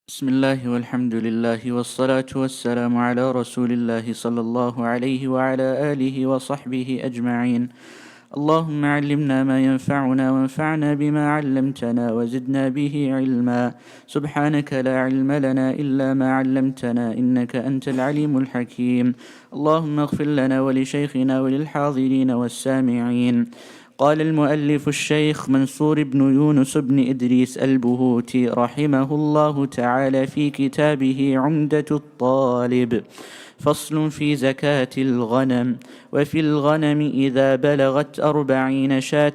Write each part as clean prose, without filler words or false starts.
بسم الله والحمد لله والصلاة والسلام على رسول الله صلى الله عليه وعلى آله وصحبه أجمعين. اللهم علمنا ما ينفعنا وانفعنا بما علمتنا وزدنا به علما. سبحانك لا علم لنا إلا ما علمتنا إنك أنت العليم الحكيم. اللهم اغفر لنا ولشيخنا وللحاضرين والسامعين. قال المؤلف الشيخ منصور بن يونس بن إدريس البهوتي رحمه الله تعالى في كتابه عمدة الطالب: فصل في زكاة الغنم. وفي الغنم إذا بلغت 40 شاة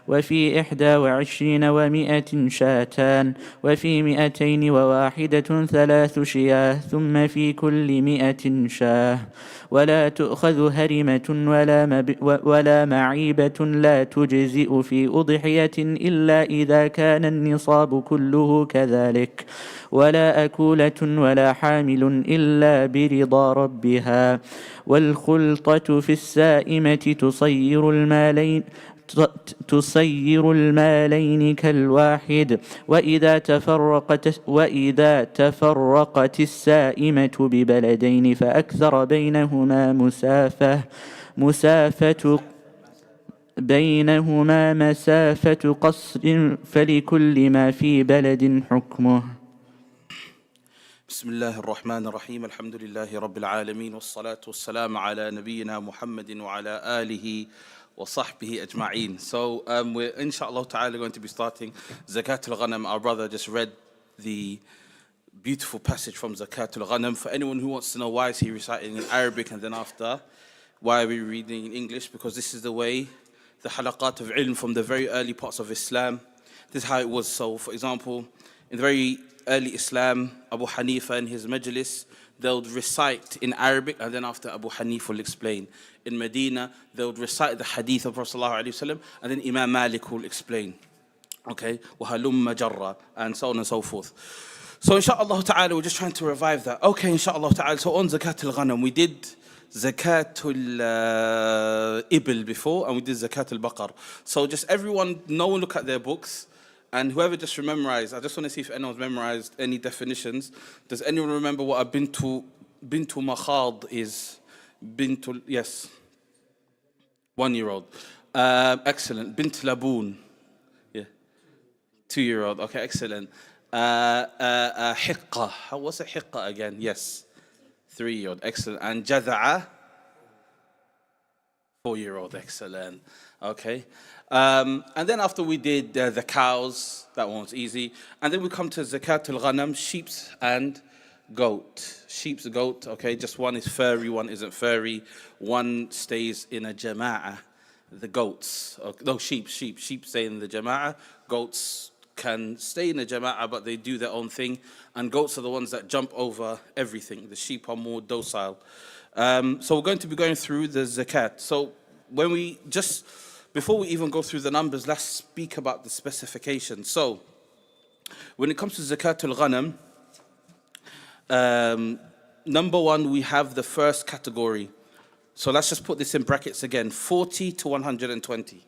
وفي 21 و100 شاتان، وفي 201 3 شياه، ثم في كل 100 شاه. ولا تؤخذ هرمة ولا معيبة لا تجزئ في أضحية إلا إذا كان النصاب كله كذلك، ولا أكولة ولا حامل إلا برضا ربها. والخلطة في السائمة تصير المالين كالواحد. وإذا تفرقت السائمة ببلدين فأكثر بينهما مسافة قصر فلكل ما في بلد حكمه. بسم الله الرحمن الرحيم. الحمد لله رب العالمين، والصلاة والسلام على نبينا محمد وعلى آله وصحبه أجمعين. So we're inshallah ta'ala going to be starting Zakat al-Ghanam. Our brother just read the beautiful passage from Zakat al-Ghanam. For anyone who wants to know why is he reciting in Arabic and then after why are we reading in English, because this is the way the halaqat of ilm from the very early parts of Islam, this is how it was. So for example, in the very early Islam, Abu Hanifa and his majlis, they would recite in Arabic and then after Abu Hanifa will explain. In Medina, they would recite the hadith of Rasulullah and then Imam Malik will explain. Okay, وَهَلُمَّ جَرَّ, and so on and so forth. So inshallah ta'ala, we're just trying to revive that. Okay, inshallah ta'ala, so on Zakat al-Ghanam, we did Zakat al-Ibil before and we did Zakat al-Baqar. So just everyone, no one look at their books. And whoever just memorized, I just want to see if anyone's memorized any definitions. Does anyone remember what a bintu makhad is? Yes. 1-year-old. Excellent. Bint laboon. Yeah. 2-year-old. Okay, excellent. Hiqqa. What's a hiqqa again? Yes. 3-year-old. Excellent. And jadha'a. 4-year-old. Excellent. Okay. And then after we did the cows, that one was easy. And then we come to Zakat al-Ghanam, sheep and goat. Sheep's goat, okay, just one is furry, one isn't furry. One stays in a jama'ah, the goats. No, sheep stay in the jama'ah. Goats can stay in the jama'ah, but they do their own thing. And goats are the ones that jump over everything. The sheep are more docile. So we're going to be going through the zakat. So before we even go through the numbers, let's speak about the specifications. So, when it comes to Zakat al-Ghanam, number one, we have the first category. So let's just put this in brackets again, 40 to 120.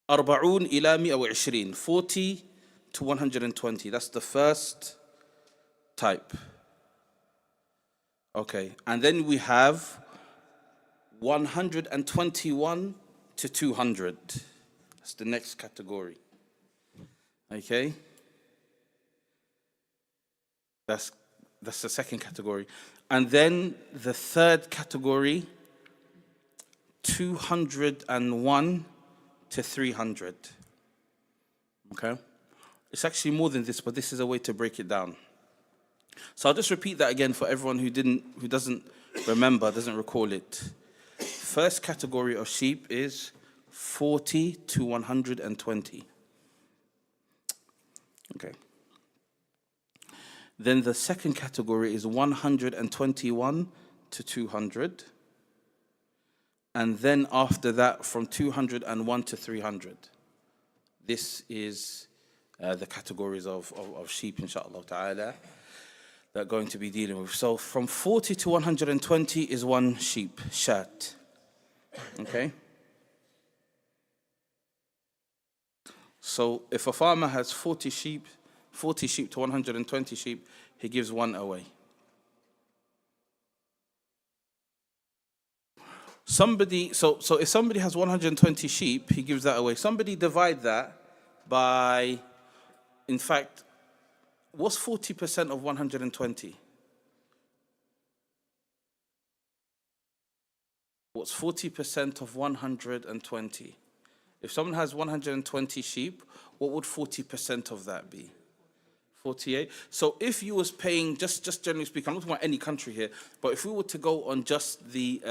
أربعون إلى 120, 40 to 120. That's the first type. Okay, and then we have 121 to 200. That's the next category. Okay, that's the second category. And then the third category, 201 to 300. Okay, it's actually more than this, but this is a way to break it down. So I'll just repeat that again for everyone who doesn't remember, doesn't recall it. First category of sheep is 40 to 120. Okay. Then the second category is 121 to 200. And then after that, from 201 to 300. This is the categories of sheep, inshallah ta'ala, that are going to be dealing with. So from 40 to 120 is one sheep, shat. Okay? So if a farmer has 40 sheep to 120 sheep, he gives one away. So if somebody has 120 sheep, he gives that away. Somebody divide that by, in fact, what's 40% of 120? What's 40% of 120? If someone has 120 sheep, what would 40% of that be? 48. So if you was paying, just generally speaking, I'm not talking about any country here, but if we were to go on just the,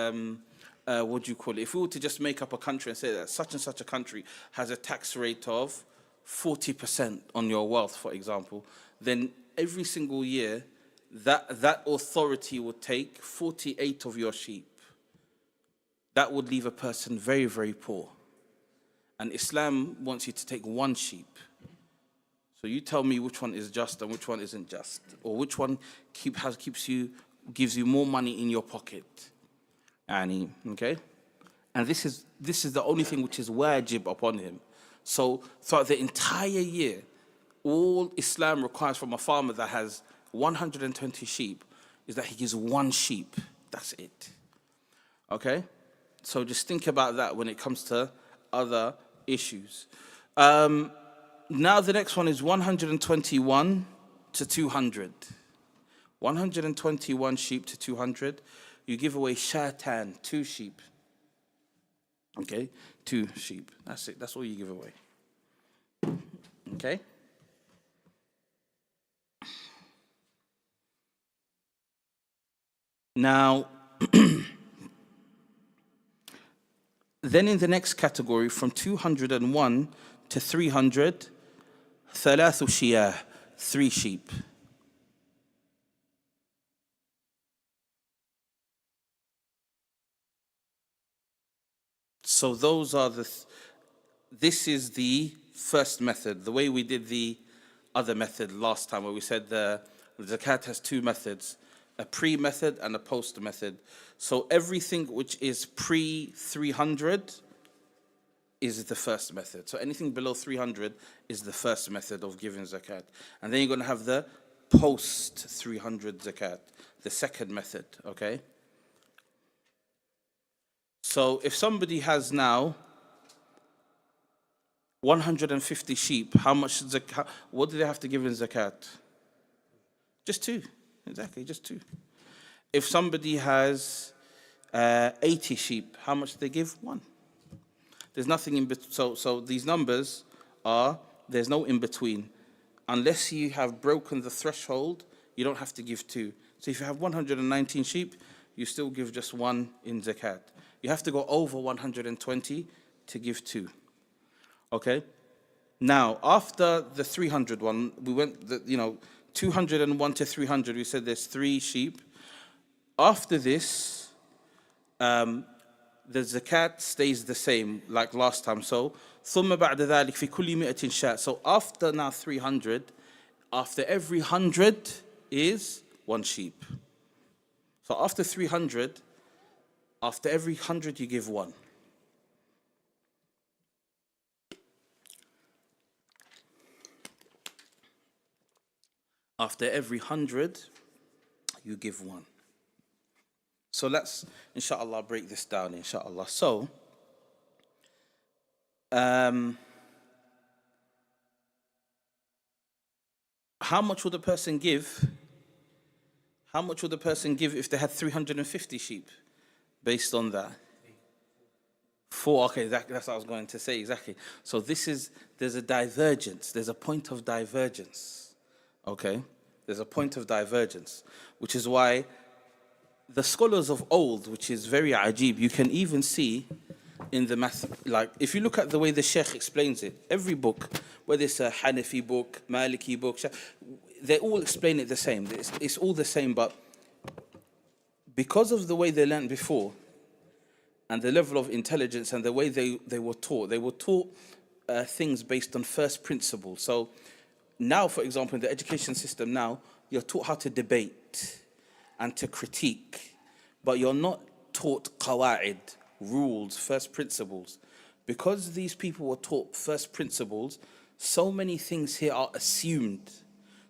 what do you call it? If we were to just make up a country and say that such and such a country has a tax rate of 40% on your wealth, for example, then every single year, that authority would take 48 of your sheep. That would leave a person very, very poor. And Islam wants you to take one sheep. So you tell me which one is just and which one isn't just, or which one gives you more money in your pocket. Okay? And this is the only thing which is wajib upon him. So throughout the entire year, all Islam requires from a farmer that has 120 sheep is that he gives one sheep. That's it. Okay? So just think about that when it comes to other issues. Now the next one is 121 to 200. 121 sheep to 200. You give away shatan, 2 sheep. Okay? 2 sheep. That's it. That's all you give away. Okay? Now, then in the next category, from 201 to 300, thalathu shiyah, 3 sheep. So those are this is the first method, the way we did the other method last time, where we said the zakat has 2 methods, a pre-method and a post-method. So everything which is pre-300 is the first method. So anything below 300 is the first method of giving zakat. And then you're going to have the post-300 zakat, the second method, okay? So if somebody has now 150 sheep, how much zakat, what do they have to give in zakat? Just 2, exactly, just 2. If somebody has 80 sheep, how much do they give? 1. There's nothing in between. So these numbers there's no in between. Unless you have broken the threshold, you don't have to give 2. So if you have 119 sheep, you still give just 1 in zakat. You have to go over 120 to give 2. Okay? Now, after the 300 one, we went, 201 to 300, we said there's 3 sheep. After this, the zakat stays the same like last time. So, ثم بعد ذلك في كل 100 شاة. So after now 300, after every 100 is 1 sheep. So after 300, after every 100 you give 1. After every 100, you give 1. So let's, inshallah, break this down, inshallah. So, how much would a person give? How much would a person give if they had 350 sheep? Based on that? 4, okay, that's what I was going to say, exactly. So there's a divergence, there's a point of divergence, okay? There's a point of divergence, which is why the scholars of old, which is very ajib, you can even see in the math, like if you look at the way the Shaykh explains it, every book, whether it's a Hanafi book, Maliki book, they all explain it the same. It's all the same, but because of the way they learned before, and the level of intelligence and the way they were taught things based on first principles. So now, for example, in the education system now, you're taught how to debate and to critique, but you're not taught qawa'id, rules, first principles. Because these people were taught first principles, So many things here are assumed.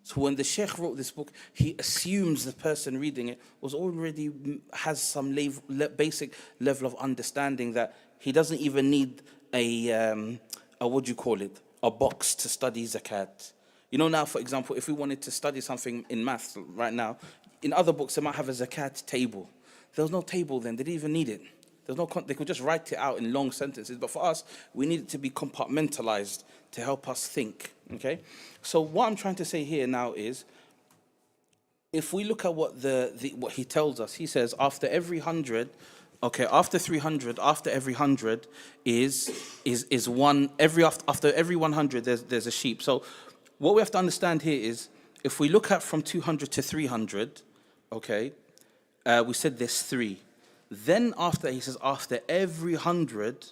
So when the Shaykh wrote this book, he assumes the person reading it has some basic level of understanding that he doesn't even need a what do you call it, a box to study zakat. You know, now, for example, if we wanted to study something in maths right now, in other books they might have a zakat table. There was no table then; they didn't even need it. They could just write it out in long sentences. But for us, we need it to be compartmentalized to help us think. Okay, so what I'm trying to say here now is, if we look at what what he tells us, he says after every 100, okay, after 300, after every 100 is one. After every 100, there's a sheep. So what we have to understand here is, if we look at from 200 to 300, okay, we said there's 3. Then after, he says, after every 100,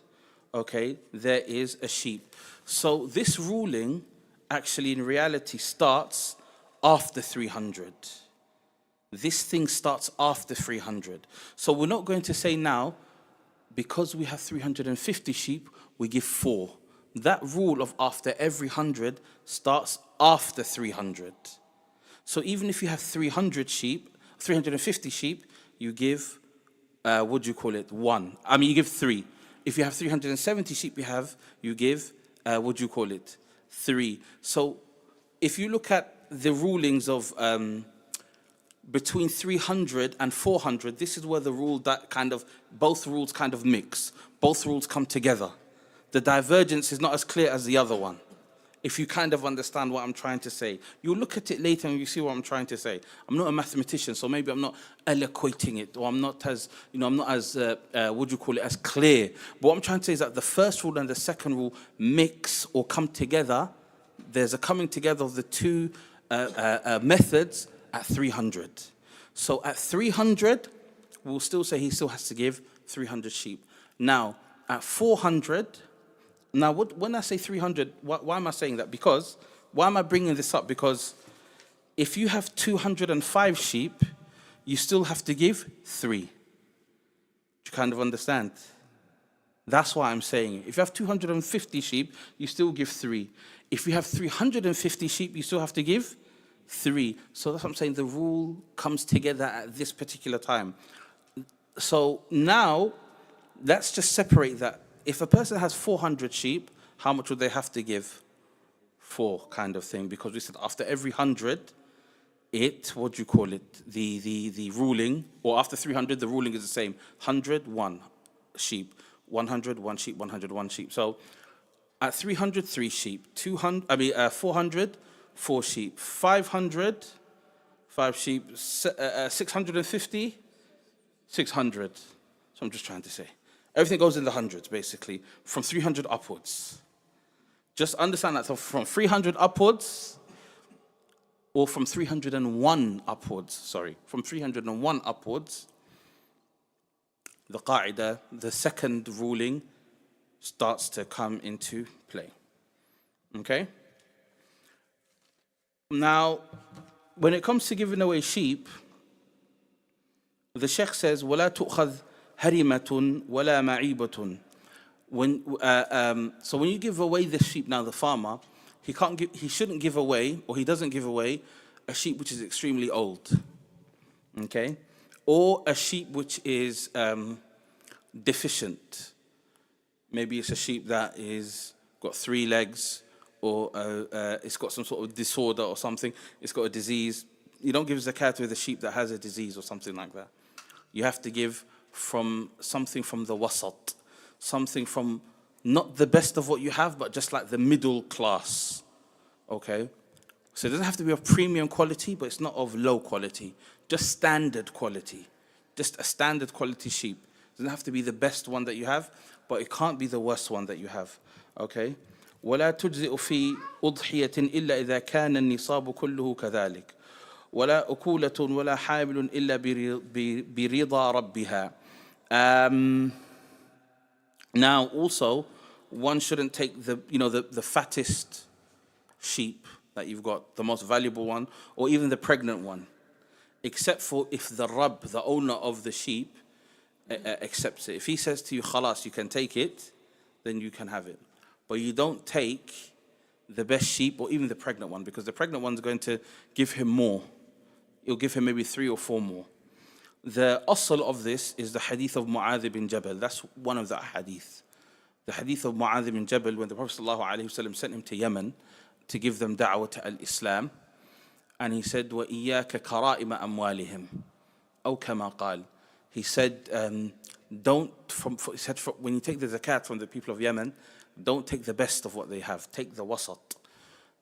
okay, there is a sheep. So this ruling actually in reality starts after 300. This thing starts after 300. So we're not going to say now, because we have 350 sheep, we give 4. That rule of after every 100 starts after 300. So even if you have 350 sheep, you give, what do you call it, 1. I mean, you give 3. If you have 370 sheep, you give, what do you call it, 3. So if you look at the rulings of between 300 and 400, this is where the rule that both rules kind of mix. Both rules come together. The divergence is not as clear as the other one. If you kind of understand what I'm trying to say, you'll look at it later and you see what I'm trying to say. I'm not a mathematician, so maybe I'm not eloquating it, or I'm not as, as clear. But what I'm trying to say is that the first rule and the second rule mix or come together. There's a coming together of the two methods at 300. So at 300, we'll still say he still has to give 300 sheep. Now, at 400, now when I say 300, why am I saying that? Why am I bringing this up? Because if you have 205 sheep, you still have to give 3. Do you kind of understand? That's why I'm saying it. If you have 250 sheep, you still give 3. If you have 350 sheep, you still have to give 3. So that's what I'm saying. The rule comes together at this particular time. So now, let's just separate that. If a person has 400 sheep, how much would they have to give? 4 kind of thing. Because we said after every 100, what do you call it? The ruling, or after 300, the ruling is the same. 100, 1 sheep. 100, 1 sheep, 100, 1 sheep. So at 300, 3 sheep. 400, 4 sheep. 500, 5 sheep. 650, 600. So I'm just trying to say. Everything goes in the hundreds, basically, from 300 upwards. Just understand that. So from 300 upwards, or from 301 upwards, from 301 upwards, the qa'idah, the second ruling, starts to come into play. Okay? Now, when it comes to giving away sheep, the Shaykh says, وَلَا تُؤْخَذْ هَرِمَةٌ وَلَا مَعِيبَةٌ. So when you give away the sheep, now the farmer, he shouldn't give away, or he doesn't give away, a sheep which is extremely old. Okay? Or a sheep which is deficient. Maybe it's a sheep that is got 3 legs, or it's got some sort of disorder or something. It's got a disease. You don't give zakat with a sheep that has a disease or something like that. You have to give from something from the wasat, something from not the best of what you have, but just like the middle class. Okay? So it doesn't have to be of premium quality, but it's not of low quality. Just standard quality. Just a standard quality sheep. It doesn't have to be the best one that you have, but it can't be the worst one that you have. Okay? ولا تجزئ في أضحية إلا إذا كان النصاب كله كذلك ولا أكولة ولا حامل إلا برضا ربها. Now also, one shouldn't take the fattest sheep that you've got, the most valuable one, or even the pregnant one, except for if the Rabb, the owner of the sheep, accepts it. If he says to you, khalas, you can take it, then you can have it. But you don't take the best sheep, or even the pregnant one, because the pregnant one's going to give him more. It'll give him maybe 3 or 4 more. The asl of this is the hadith of Mu'adh bin Jabal. That's one of the hadith. The hadith of Mu'adh bin Jabal, when the Prophet ﷺ sent him to Yemen to give them da'wah to al-Islam, and he said, وَإِيَّاكَ كَرَائِمَ أَمْوَالِهِمْ أو كما قال. He said, when you take the zakat from the people of Yemen, don't take the best of what they have. Take the wasat.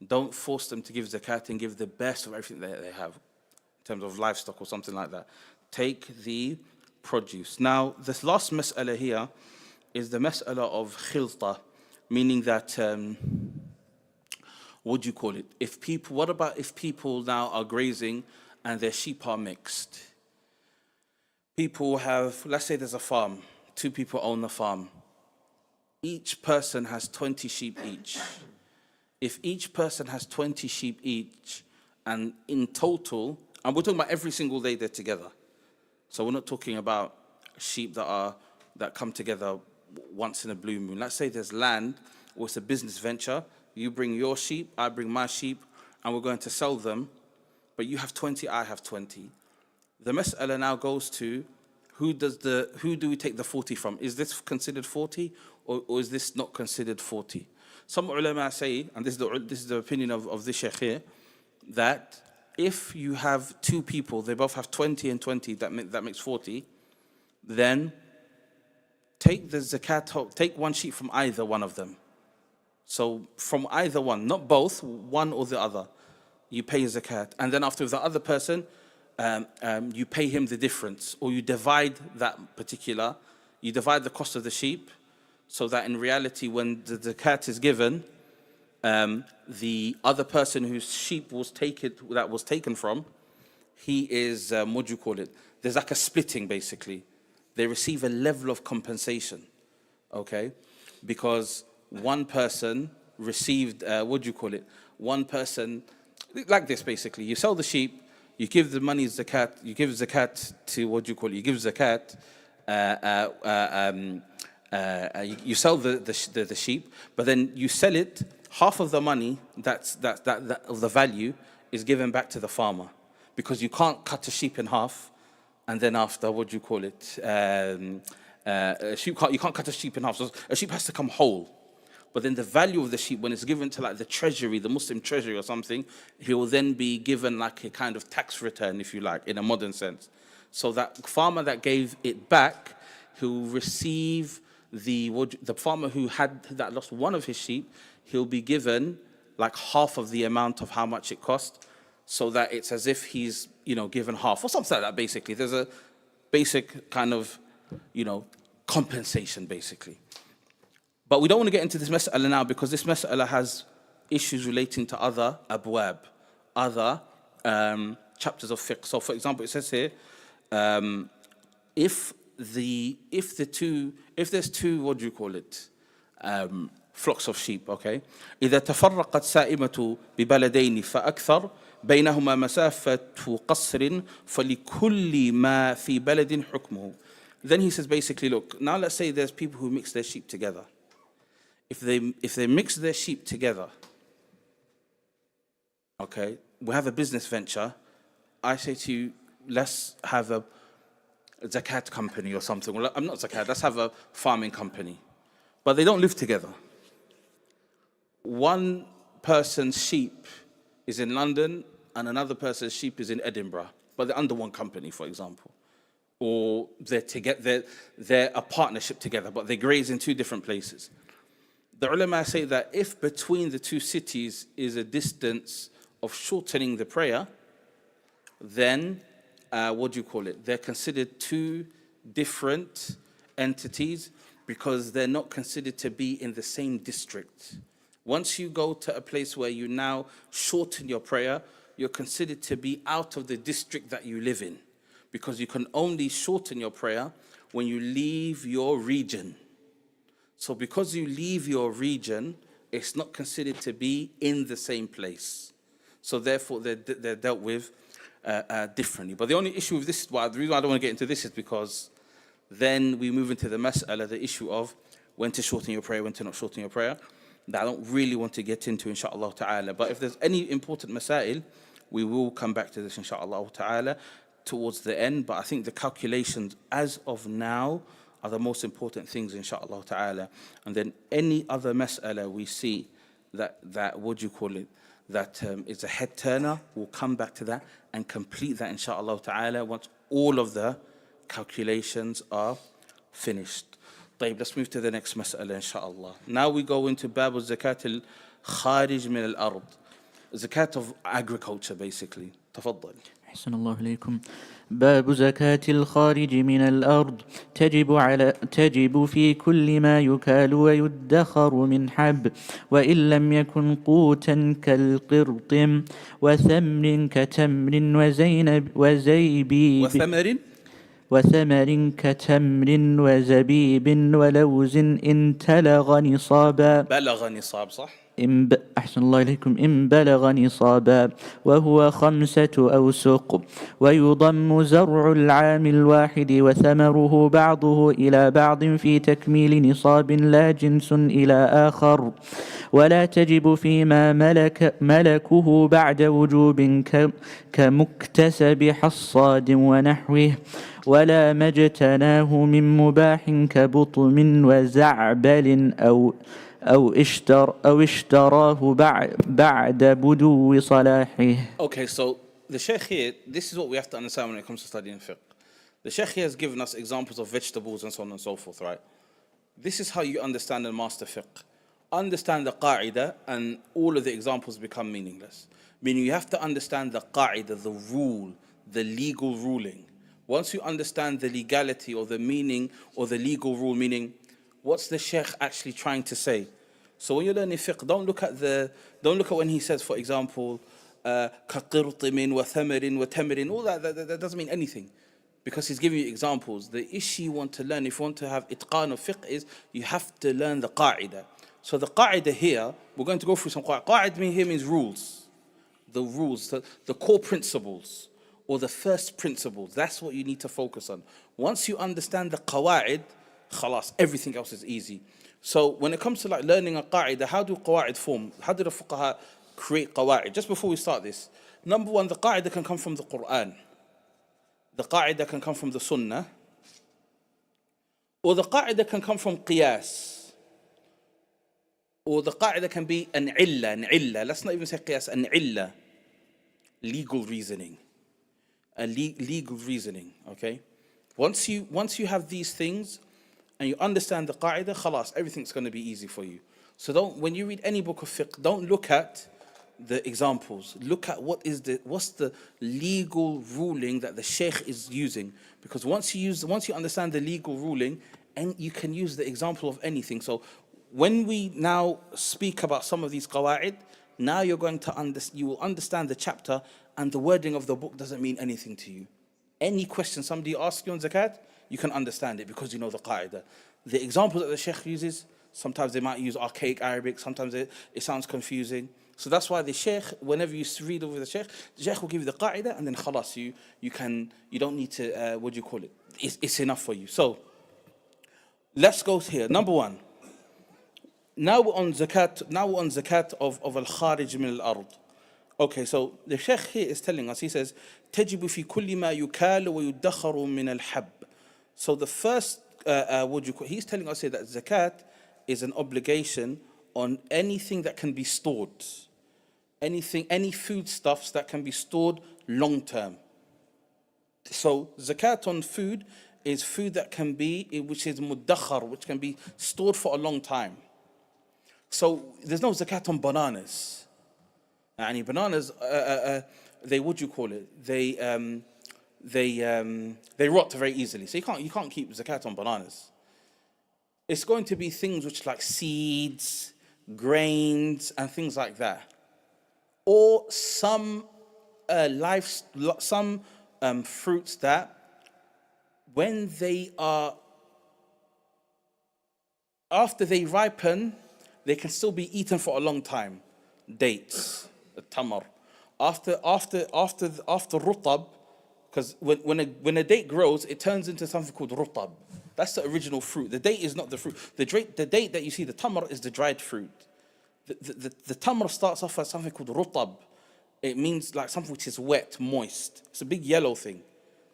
Don't force them to give zakat and give the best of everything that they have in terms of livestock or something like that. Take the produce. Now, this last mas'ala here is the mas'ala of khilta, meaning that, what do you call it? What about if people now are grazing and their sheep are mixed? People have, let's say there's a farm, 2 people own the farm. Each person has 20 sheep each. If each person has 20 sheep each, and in total, and we're talking about every single day they're together. So we're not talking about sheep that come together once in a blue moon. Let's say there's land, or it's a business venture. You bring your sheep, I bring my sheep, and we're going to sell them, but you have 20, I have 20. The mas'ala now goes to who do we take the 40 from? Is this considered 40 or is this not considered 40? Some ulama say, and this is the opinion of this Shaykh here, that if you have 2 people, they both have 20 and 20, that makes 40, then take the zakat, take 1 sheep from either one of them. So from either one, not both, one or the other, you pay zakat. And then after the other person, you pay him the difference, or you divide you divide the cost of the sheep, so that in reality, when the zakat is given, the other person whose sheep was taken from, he is, what do you call it? There's like a splitting, basically. They receive a level of compensation, okay? Because one person received, one person, like this basically, you sell the sheep, you give the money zakat, you give zakat to, you give zakat, you sell the sheep, but then you sell it, half of the money that of the value is given back to the farmer, because you can't cut a sheep in half and then after, you can't cut a sheep in half, so a sheep has to come whole. But then the value of the sheep, when it's given to like the treasury, the Muslim treasury or something, he will then be given like a kind of tax return, if you like, in a modern sense. So that farmer that gave it back, he'll receive the farmer that lost one of his sheep, he'll be given like half of the amount of how much it cost, so that it's as if he's, given half or something like that, basically. There's a basic kind of, compensation, basically. But we don't want to get into this mas'ala now, because this mas'ala has issues relating to other abwab, other chapters of fiqh. So for example, it says here, if there's two, flocks of sheep, okay? إذا تفرقت سائمة ببلدين فأكثر بينهما مسافة قصر فلكل ما في بلد حكمه. Then he says basically, look, now let's say there's people who mix their sheep together. If they mix their sheep together, okay, we have a business venture. I say to you, let's have a zakat company or something. Well, I'm not zakat, let's have a farming company. But they don't live together. One person's sheep is in London and another person's sheep is in Edinburgh, but they're under one company, for example. Or they're a partnership together, but they graze in 2 different places. The ulama say that if between the 2 cities is a distance of shortening the prayer, then, they're considered 2 different entities, because they're not considered to be in the same district. Once you go to a place where you now shorten your prayer, you're considered to be out of the district that you live in, because you can only shorten your prayer when you leave your region. So because you leave your region, it's not considered to be in the same place. So therefore, they're dealt with differently. But the only issue with this, the reason I don't want to get into this is because then we move into the mas'ala, the issue of when to shorten your prayer, when to not shorten your prayer. that I don't really want to get into, inshallah ta'ala. But if there's any important masail, we will come back to this, inshallah ta'ala, towards the end. But I think the calculations as of now are the most important things, inshallah ta'ala. And then any other mas'ala we see that is a head turner, we'll come back to that and complete that, inshallah ta'ala, once all of the calculations are finished. طيب, let's move to the next mas'ala, inshallah. Now we go into Babu Zakat al-Kharij min al-Ard. Zakat of agriculture, basically. تفضل. أحسن الله إليكم. باب زكاة الخارج من الأرض تجب في كل ما يكال ويدخر من حب وإن لم يكن قوتا كالقرط وثمر كتمر وثمر كتمر وزبيب ولوز إن تلغ نصابا. بلغ نصاب صح؟ أحسن الله إليكم. إن بلغ نصابا وهو 5 أوسق ويضم زرع العام الواحد وثمره بعضه إلى بعض في تكميل نصاب لا جنس إلى آخر ولا تجب فيما ملكه بعد وجوب كمكتسب حصاد ونحوه ولا ما اجتناه من مباح كبطم وزعبل أو اشتراه بعد بدو صلاحه. Okay, so the Shaykh here, this is what we have to understand when it comes to studying fiqh. The Shaykh here has given us examples of vegetables and so on and so forth, right? This is how you understand and master fiqh. Understand the qa'idah and all of the examples become meaningless. Meaning you have to understand the qa'idah, the rule, the legal ruling. Once you understand the legality or the meaning or the legal rule, meaning what's the Shaykh actually trying to say? So when you're learning fiqh, don't look at when he says, for example, كَقِرْطِمٍ وَثَمَرٍ وَتَمْرٍ, all that doesn't mean anything. Because he's giving you examples. The issue you want to learn, if you want to have itqan of fiqh, is you have to learn the qa'idah. So the qa'idah here, we're going to go through some qa'idah. Qa'idah here means rules. The rules, the core principles, or the first principles. That's what you need to focus on. Once you understand the qawa'id, khalas, everything else is easy. So when it comes to like learning a qa'idah, how do qawa'id form? How do the fuqaha create qawa'id? Just before we start this, number one, the qa'idah can come from the Quran. The qa'idah can come from the Sunnah. Or the qa'idah can come from qiyas. Or the qa'idah can be an illah. Let's not even say qiyas, an illah. Legal reasoning. Legal reasoning, okay? Once you have these things, and you understand the qa'idah, khalas, everything's going to be easy for you. So when you read any book of fiqh, don't look at the examples. Look at what's the legal ruling that the Shaykh is using. Because once you understand the legal ruling, and you can use the example of anything. So when we now speak about some of these qawa'id, now you will understand the chapter, and the wording of the book doesn't mean anything to you. Any question somebody asks you on zakat, you can understand it because you know the qa'idah. The examples that the Shaykh uses, sometimes they might use archaic Arabic, sometimes it sounds confusing. So that's why the Shaykh, whenever you read over the Shaykh will give you the qa'idah, and then khalas, you don't need to, it's enough for you. So, let's go here. Number one, now we're on zakat of al-kharij min al-ard. Okay, so the Shaykh here is telling us, he says, تجب في كل ما يكال ويدخر من الحب. So the first, he's telling us here that zakat is an obligation on anything that can be stored. Any foodstuffs that can be stored long term. So zakat on food is food that can be, which is muddakhar, which can be stored for a long time. So there's no zakat on bananas. Bananas, they rot very easily. So you can't keep zakat on bananas. It's going to be things which like seeds, grains, and things like that. Or some fruits that when they are, after they ripen, they can still be eaten for a long time. Dates, the tamar. After rutab, because when a date grows, it turns into something called rutab. That's the original fruit. The date is not the fruit. The date that you see, the tamar, is the dried fruit. the tamr starts off as something called rutab. It means like something which is wet, moist. It's a big yellow thing,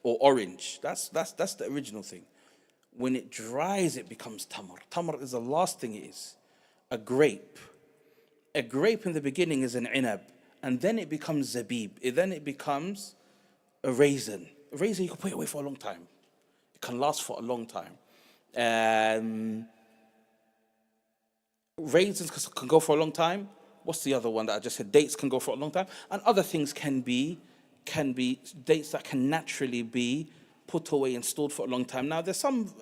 or orange. That's the original thing. When it dries, it becomes tamr. Tamr is the last thing it is. A grape. A grape in the beginning is an inab, and then it becomes zabib. Then it becomes a raisin. A raisin you can put it away for a long time. It can last for a long time. Raisins can go for a long time. What's the other one that I just said? Dates can go for a long time, and other things can be dates that can naturally be put away and stored for a long time. Now, there's some,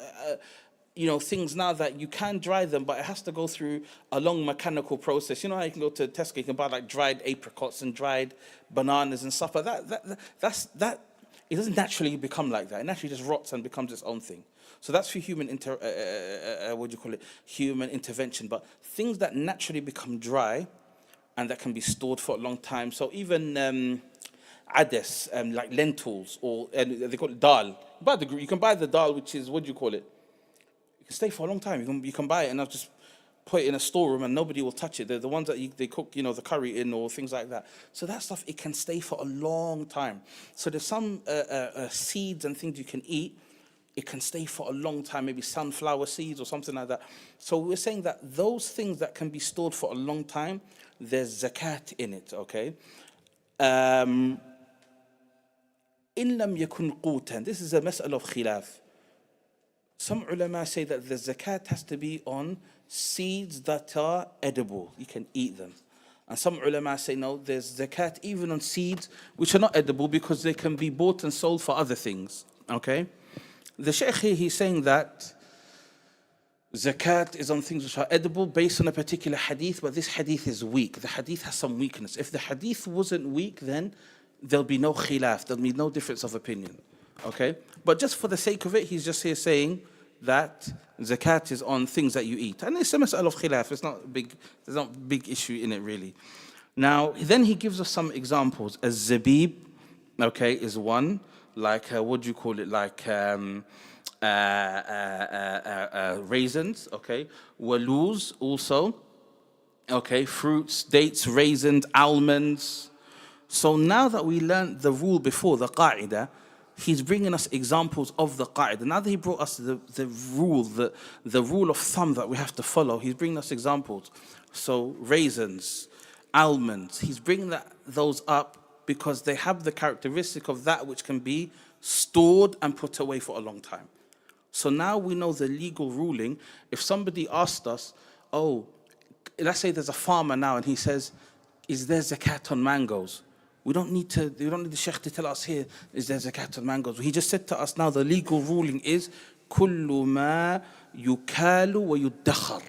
things now that you can dry them, but it has to go through a long mechanical process. You know how you can go to Tesco, you can buy like dried apricots and dried bananas and stuff, but that it doesn't naturally become like that. It naturally just rots and becomes its own thing. So that's for human human intervention. But things that naturally become dry and that can be stored for a long time. So even ades, like lentils, or they call it dal. You can buy the dal, which is, what do you call it? You can stay for a long time. You can buy it and I'll just put it in a storeroom and nobody will touch it. They're the ones that they cook, the curry in or things like that. So that stuff, it can stay for a long time. So there's some seeds and things you can eat. It can stay for a long time, maybe sunflower seeds or something like that. So we're saying that those things that can be stored for a long time, there's zakat in it, okay? In lam yakun qutan. This is a mas'ala of khilaf. Some ulama say that the zakat has to be on seeds that are edible. You can eat them. And some ulama say no, there's zakat even on seeds which are not edible because they can be bought and sold for other things, okay? The Shaykh here, he's saying that zakat is on things which are edible based on a particular hadith, but this hadith is weak. The hadith has some weakness. If the hadith wasn't weak, then there'll be no khilaf, there'll be no difference of opinion. Okay? But just for the sake of it, he's just here saying that zakat is on things that you eat. And it's a mas'al of khilaf, there's not a big issue in it really. Now, then he gives us some examples. Zabib, okay, is one. Like, what do you call it? Like raisins, okay? Waluz also, okay? Fruits, dates, raisins, almonds. So now that we learned the rule before, the qa'idah, he's bringing us examples of the qa'idah. Now that he brought us the rule, the rule of thumb that we have to follow, he's bringing us examples. So raisins, almonds, he's bringing those up because they have the characteristic of that which can be stored and put away for a long time. So now we know the legal ruling. If somebody asked us, let's say there's a farmer now and he says, is there zakat on mangoes? We don't need the Shaykh to tell us here, is there zakat on mangoes? He just said to us now the legal ruling is كُلُّ مَا يُكَالُ وَيُدَّخَرُ.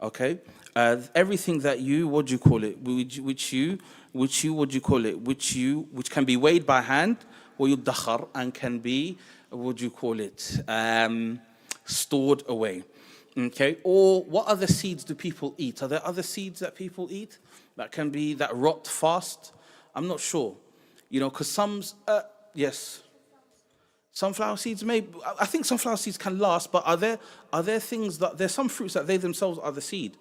Okay? Everything that you, what do you call it? Which can be weighed by hand, وَيُدَّخَرُ, and can be, what do you call it? Stored away. Okay? Or what other seeds do people eat? Are there other seeds that people eat that rot fast? I'm not sure. Because yes. Sunflower seeds I think sunflower seeds can last, but are there things there's some fruits that they themselves are the seed?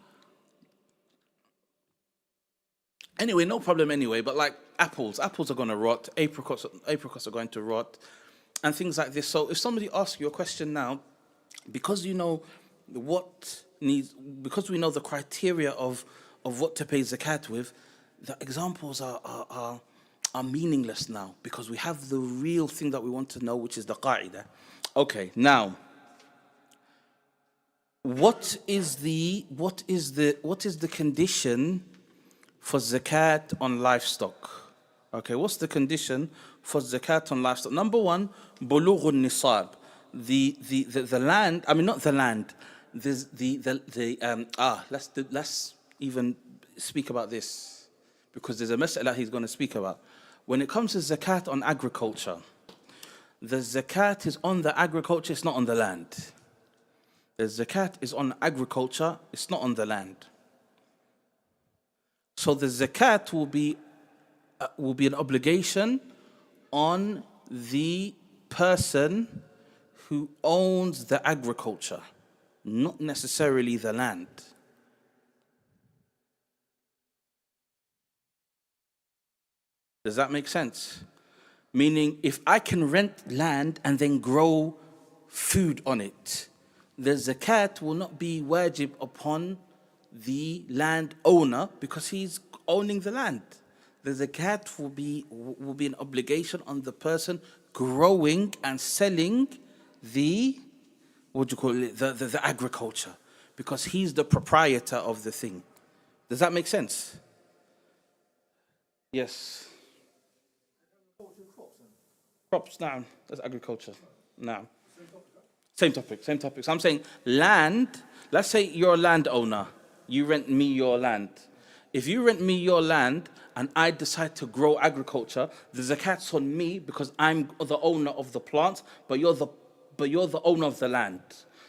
Anyway, no problem anyway, but like apples are going to rot, apricots are going to rot, and things like this. So if somebody asks you a question now, because we know the criteria of what to pay zakat with, the examples are meaningless now because we have the real thing that we want to know, which is the qa'idah. Okay, now, what is the condition for zakat on livestock? Okay, what's the condition for zakat on livestock? Number one, bulughun nisab. The land. I mean, not the land. Let's even speak about this, because there's a mas'ala he's going to speak about. When it comes to zakat on agriculture, the zakat is on the agriculture, it's not on the land. The zakat is on agriculture, it's not on the land. So the zakat will be an obligation on the person who owns the agriculture, not necessarily the land. Does that make sense? Meaning, if I can rent land and then grow food on it, the zakat will not be wajib upon the land owner because he's owning the land. The zakat will be an obligation on the person growing and selling the, what do you call it, the agriculture, because he's the proprietor of the thing. Does that make sense? Yes. Crops, now. That's agriculture. Now. Same topic. So I'm saying land, let's say you're a landowner. You rent me your land. If you rent me your land and I decide to grow agriculture, the zakat's on me because I'm the owner of the plant, but you're the owner of the land.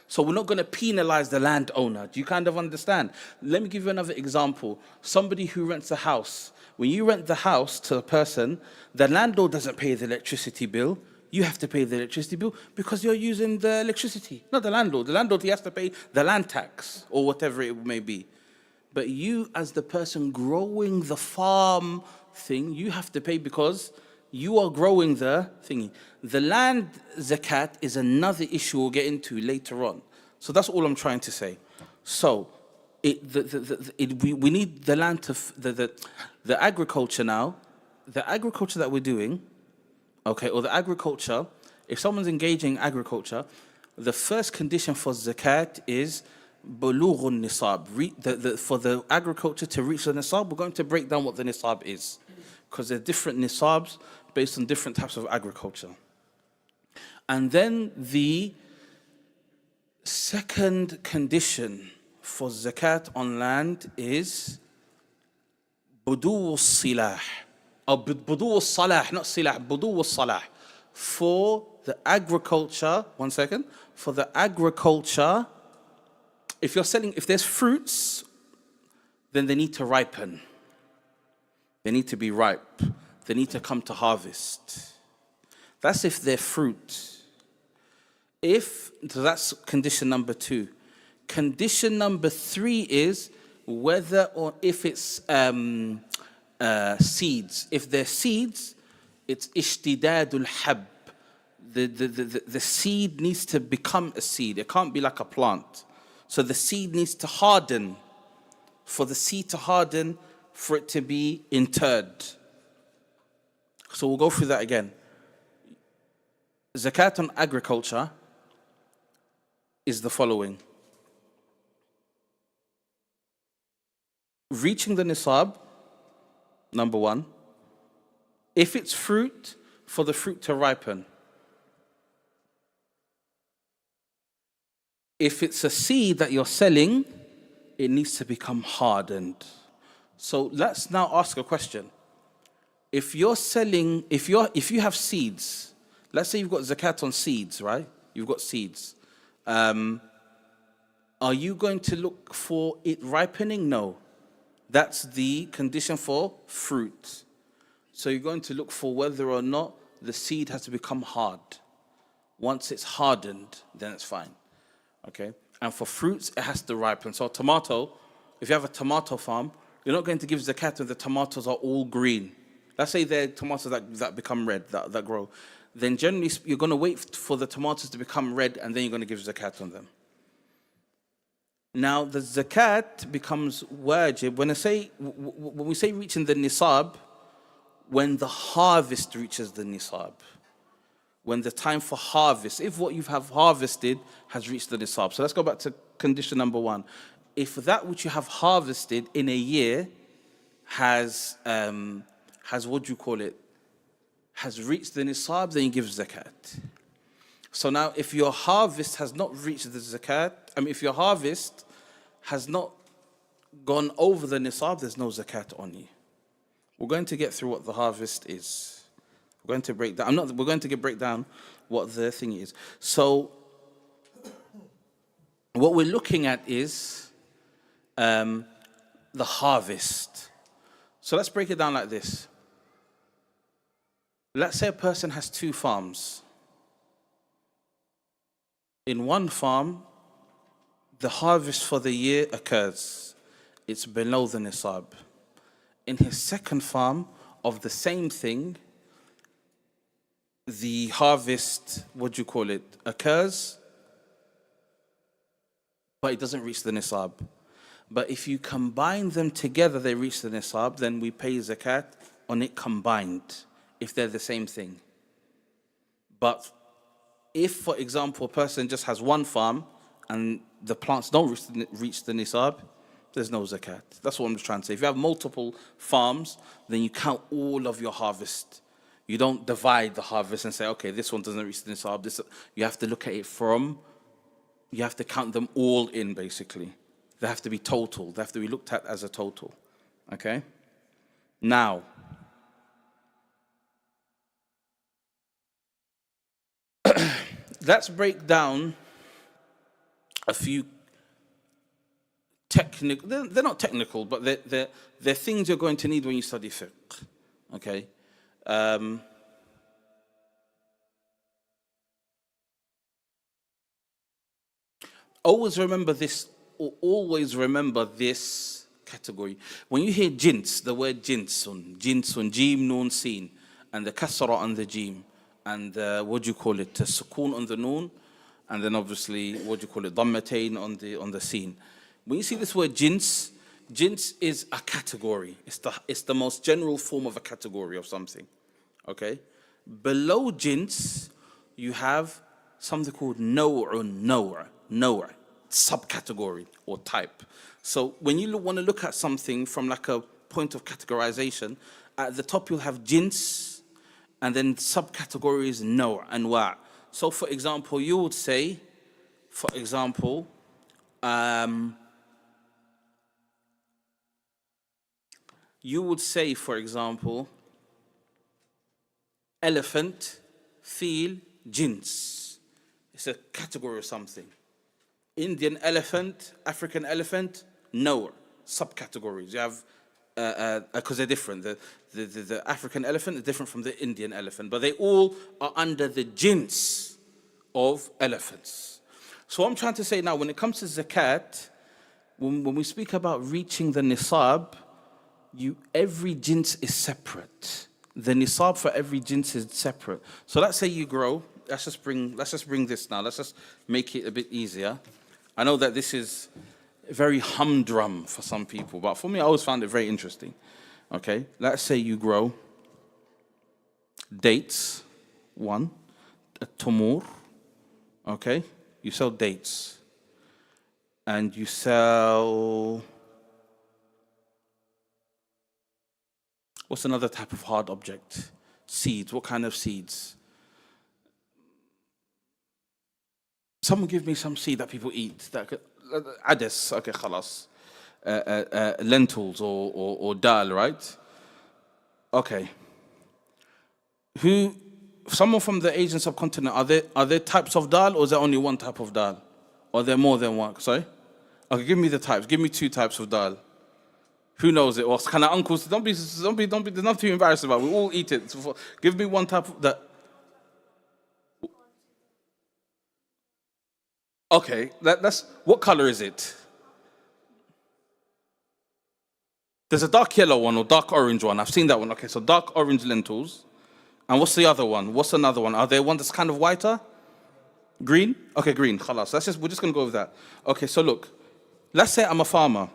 So we're not going to penalize the landowner. Do you kind of understand? Let me give you another example. Somebody who rents a house. When you rent the house to a person, the landlord doesn't pay the electricity bill. You have to pay the electricity bill because you're using the electricity, not the landlord. The landlord, he has to pay the land tax or whatever it may be. But you, as the person growing the farm thing, you have to pay because you are growing the thingy. The land zakat is another issue we'll get into later on. So that's all I'm trying to say. So we need the land to the agriculture now. The agriculture that we're doing, okay, or the agriculture. If someone's engaging in agriculture, the first condition for zakat is bulughun nisab. For the agriculture to reach the nisab, we're going to break down what the nisab is, because there are different nisabs based on different types of agriculture. And then the second condition for zakat on land is budu silah, or budu salah, not silah, budu salah. For the agriculture, one second, for the agriculture, if there's fruits, then they need to ripen. They need to be ripe. They need to come to harvest. That's if they're fruit. So that's condition number 2. Condition number 3 is whether or if it's seeds. If they're seeds, it's ishtidadul hab. The seed needs to become a seed. It can't be like a plant. So the seed needs to harden. For the seed to harden, for it to be interred. So we'll go through that again. Zakat on agriculture is the following. Reaching the nisab, number 1. If it's fruit, for the fruit to ripen. If it's a seed that you're selling, it needs to become hardened. So let's now ask a question. If you have seeds, let's say you've got zakat on seeds, right? You've got seeds. Are you going to look for it ripening? No. That's the condition for fruit. So you're going to look for whether or not the seed has to become hard. Once it's hardened, then it's fine. Okay? And for fruits, it has to ripen. So tomato, if you have a tomato farm, you're not going to give zakat when the tomatoes are all green. Let's say they're tomatoes that become red, that grow. Then generally, you're going to wait for the tomatoes to become red, and then you're going to give zakat on them. Now, the zakat becomes wajib when we say reaching the nisab, when the harvest reaches the nisab. When the time for harvest, if what you have harvested has reached the nisab. So let's go back to condition number 1. If that which you have harvested in a year has what do you call it? Has reached the nisab, then you give zakat. So now, if your harvest has not reached the zakat, if your harvest has not gone over the nisab, there's no zakat on you. We're going to get through what the harvest is. We're going to break down. We're going to break down what the thing is. So, what we're looking at is the harvest. So let's break it down like this. Let's say a person has 2 farms. In one farm, the harvest for the year occurs. It's below the nisab. In his second farm, of the same thing, the harvest, occurs, but it doesn't reach the nisab. But if you combine them together, they reach the nisab, then we pay zakat on it combined, if they're the same thing. But if, for example, a person just has one farm and the plants don't reach the nisab, there's no zakat. That's what I'm just trying to say. If you have multiple farms, then you count all of your harvest. You don't divide the harvest and say, okay, this one doesn't reach the nisab. You have to look at it you have to count them all in, basically. They have to be total. They have to be looked at as a total. Okay? Now, let's break down a few technical, they're not technical, but they're things you're going to need when you study fiqh. Okay? Always remember this category. When you hear jins, the word jinsun, jim, noon, sin, and the kasra on the jim, and the sukoon on the noon, and then obviously, dhammatain on the sin. When you see this word jins is a category. It's the most general form of a category of something. Okay? Below jins, you have something called nawr, subcategory or type. So when you want to look at something from like a point of categorization, at the top you'll have jins, and then subcategories nawr, anwa'. So for example, you would say, elephant, feel, jins. It's a category of something. Indian elephant, African elephant, no subcategories. You have, because they're different. The African elephant is different from the Indian elephant, but they all are under the jins of elephants. So what I'm trying to say now, when it comes to zakat, when we speak about reaching the nisab, every jins is separate. The nisab for every jins is separate. So let's say you grow. Let's just bring this now. Let's just make it a bit easier. I know that this is very humdrum for some people, but for me, I always found it very interesting. Okay, let's say you grow dates, one, a tumur. Okay, you sell dates, and you sell. What's another type of hard object? Seeds. What kind of seeds? Someone give me some seed that people eat. Ades, okay, khalas. Lentils or dal, right? Okay. Someone from the Asian subcontinent, are there types of dal, or is there only one type of dal? Or are there more than one? Sorry? Okay, give me the types. Give me 2 types of dal. Who knows it? Or kind of uncles? Don't be. There's nothing to be embarrassed about. We all eat it. So give me one type of that. Okay, that's what color is it? There's a dark yellow one or dark orange one. I've seen that one. Okay, so dark orange lentils. And what's the other one? What's another one? Are there one that's kind of whiter? Green? Okay, green. Khalas. We're just going to go with that. Okay, so look. Let's say I'm a farmer.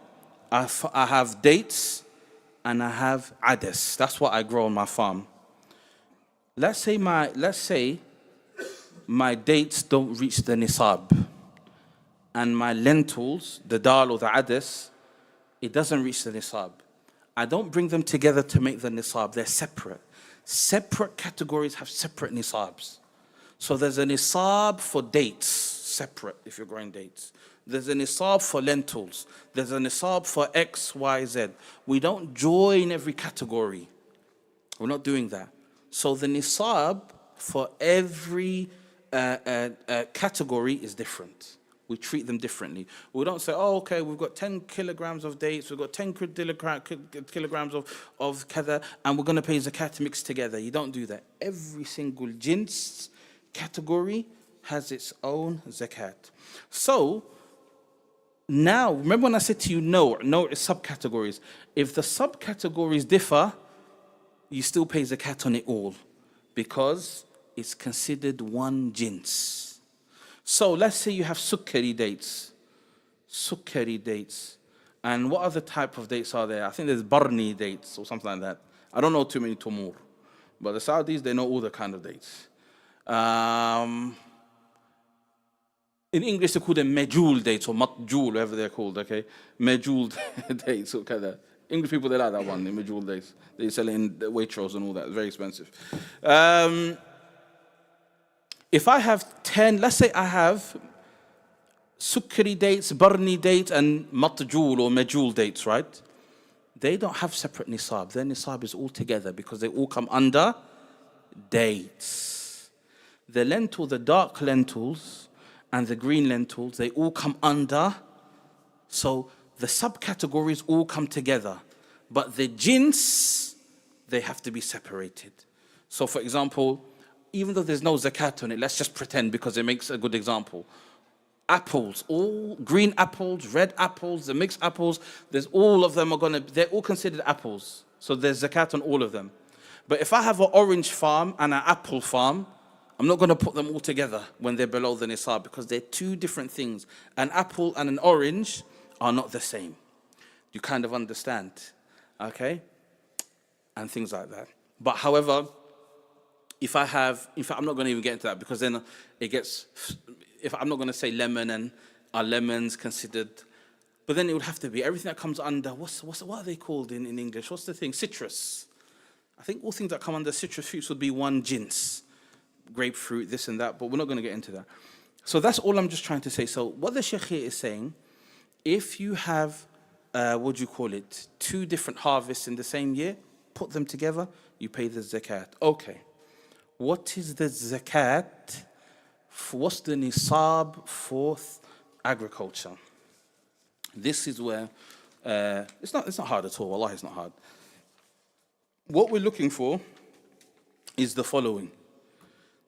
I have dates and I have ades. That's what I grow on my farm. Let's say my dates don't reach the nisab. And my lentils, the dal or the ades, it doesn't reach the nisab. I don't bring them together to make the nisab. They're separate. Separate categories have separate nisabs. So there's a nisab for dates, separate if you're growing dates. There's a nisab for lentils. There's a nisab for X, Y, Z. We don't join every category. We're not doing that. So the nisab for every category is different. We treat them differently. We don't say, oh, okay, we've got 10 kilograms of dates, we've got 10 kilograms of kada, and we're going to pay zakat mixed together. You don't do that. Every single jins category has its own zakat. So, now, remember when I said to you, no is subcategories. If the subcategories differ, you still pay zakat on it all because it's considered one jins. So let's say you have sukkari dates. Sukkari dates. And what other type of dates are there? I think there's barni dates or something like that. I don't know too many Tumur. But the Saudis, they know all the kind of dates. In English, they call them mejul dates or matjul, whatever they're called, okay? Mejul dates, okay, that. English people, they like that one, the mejul dates. They sell it in Waitrose and all that. It's very expensive. If I have 10, let's say I have sukkari dates, barni dates, and matjul or mejul dates, right? They don't have separate nisab. Their nisab is all together because they all come under dates. The lentil, the dark lentils, and the green lentils, they all come under. So the subcategories all come together. But the jins, they have to be separated. So for example, even though there's no zakat on it, let's just pretend because it makes a good example. Apples, all green apples, red apples, the mixed apples, there's all of them they're all considered apples. So there's zakat on all of them. But if I have an orange farm and an apple farm, I'm not going to put them all together when they're below the nisab because they're two different things. An apple and an orange are not the same. You kind of understand, okay? And things like that. But however, I'm not going to even get into that because then it gets, if I'm not going to say lemon and are lemons considered, but then it would have to be everything that comes under, what are they called in English? What's the thing? Citrus. I think all things that come under citrus fruits would be one jins. Grapefruit, this and that, but we're not going to get into that. So that's all I'm just trying to say. So what the Shaykh here is saying, if you have, two different harvests in the same year, put them together, you pay the zakat. Okay. What is the zakat? What's the nisab for agriculture? This is where, it's not hard at all. Allah, it's not hard. What we're looking for is the following.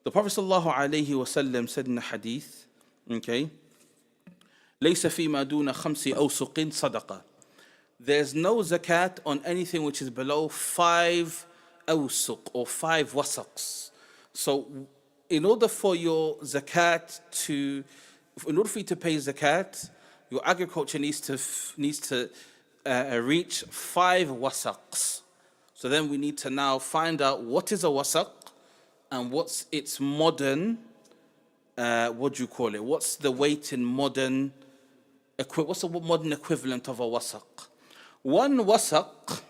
The Prophet ﷺ said in the hadith, okay, لَيْسَ فِي مَا دُونَ خَمْسِ أَوْسُقٍ صَدَقَةٍ. There's no zakat on anything which is below 5 awsuq or 5 wasaqs. So in order for you to pay zakat, your agriculture needs to reach 5 wasaqs. So then we need to now find out what is a wasaq and what's its modern, what's the weight in modern, what's the modern equivalent of a wasaq? One wasaq,